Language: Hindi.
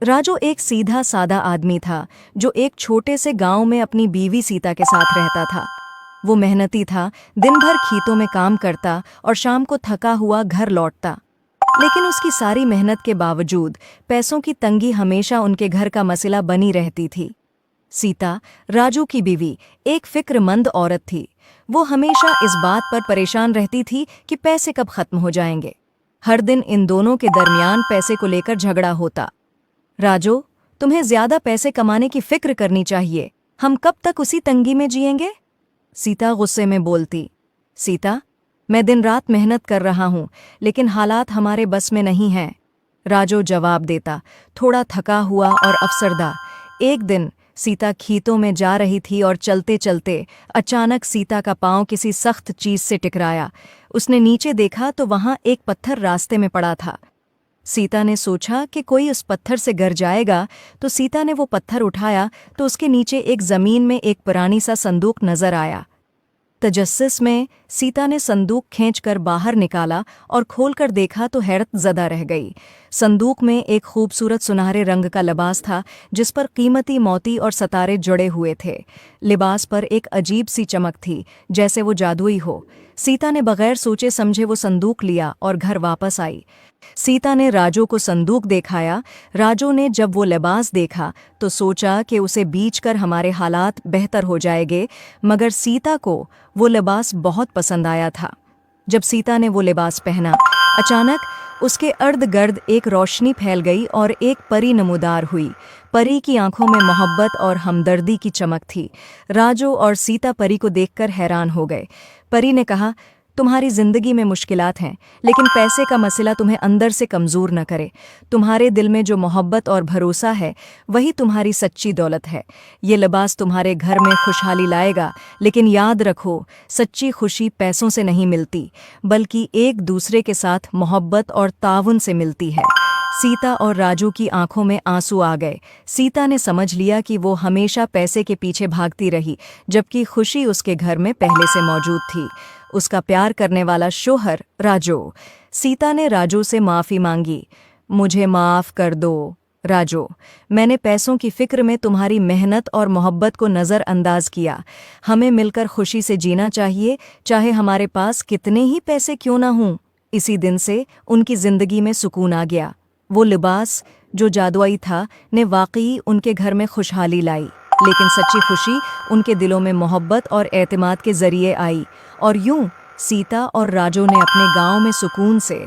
राजू एक सीधा सादा आदमी था जो एक छोटे से गांव में अपनी बीवी सीता के साथ रहता था। वो मेहनती था, दिन भर खेतों में काम करता और शाम को थका हुआ घर लौटता। लेकिन उसकी सारी मेहनत के बावजूद पैसों की तंगी हमेशा उनके घर का मसला बनी रहती थी। सीता, राजू की बीवी, एक फिक्रमंद औरत थी। वो हमेशा इस बात पर परेशान रहती थी कि पैसे कब खत्म हो जाएंगे। हर दिन इन दोनों के दरमियान पैसे को लेकर झगड़ा होता। राजू, तुम्हें ज्यादा पैसे कमाने की फिक्र करनी चाहिए। हम कब तक उसी तंगी में जिएंगे? सीता गुस्से में बोलती। सीता, मैं दिन रात मेहनत कर रहा हूं, लेकिन हालात हमारे बस में नहीं हैं। राजू जवाब देता, थोड़ा थका हुआ और अफसरदा। एक दिन सीता खेतों में जा रही थी और चलते चलते अचानक सीता का पांव किसी सख्त चीज से टकराया। उसने नीचे देखा तो वहां एक पत्थर रास्ते में पड़ा था। सीता ने सोचा कि कोई उस पत्थर से गिर जाएगा, तो सीता ने वो पत्थर उठाया तो उसके नीचे एक जमीन में एक पुरानी सा संदूक नजर आया। तजस्सुस में सीता ने संदूक खींचकर बाहर निकाला और खोलकर देखा तो हैरत ज़दा रह गई। संदूक में एक खूबसूरत सुनहरे रंग का लिबास था जिस पर कीमती मोती और सितारे जुड़े हुए थे। लिबास पर एक अजीब सी चमक थी, जैसे वो जादुई हो। सीता ने बगैर सोचे समझे वो संदूक लिया और घर वापस आई। सीता ने राजू को संदूक दिखाया। राजू ने जब वो लिबास देखा तो सोचा कि उसे बेचकर हमारे हालात बेहतर हो जाएंगे, मगर सीता को वो लिबास बहुत पसंद आया था। जब सीता ने वो लिबास पहना, अचानक उसके अर्द गिर्द एक रोशनी फैल गई और एक परी नमूदार हुई। परी की आंखों में मोहब्बत और हमदर्दी की चमक थी। राजू और सीता परी को देखकर हैरान हो गए। परी ने कहा, तुम्हारी जिंदगी में मुश्किलात हैं, लेकिन पैसे का मसला तुम्हें अंदर से कमज़ोर न करे। तुम्हारे दिल में जो मोहब्बत और भरोसा है, वही तुम्हारी सच्ची दौलत है। ये लिबास तुम्हारे घर में खुशहाली लाएगा, लेकिन याद रखो, सच्ची खुशी पैसों से नहीं मिलती, बल्कि एक दूसरे के साथ मोहब्बत और ताउन से मिलती है। सीता और राजू की आंखों में आंसू आ गए। सीता ने समझ लिया कि वो हमेशा पैसे के पीछे भागती रही, जबकि खुशी उसके घर में पहले से मौजूद थी। उसका प्यार करने वाला शोहर राजू। सीता ने राजू से माफ़ी मांगी। मुझे माफ़ कर दो राजू, मैंने पैसों की फिक्र में तुम्हारी मेहनत और मोहब्बत को नज़रअंदाज किया। हमें मिलकर खुशी से जीना चाहिए, चाहे हमारे पास कितने ही पैसे क्यों ना हों। इसी दिन से उनकी ज़िंदगी में सुकून आ गया। वो लिबास जो जादुई था ने वाकई उनके घर में खुशहाली लाई, लेकिन सच्ची खुशी उनके दिलों में मोहब्बत और एतमाद के जरिए आई। और यूं सीता और राजू ने अपने गांव में सुकून से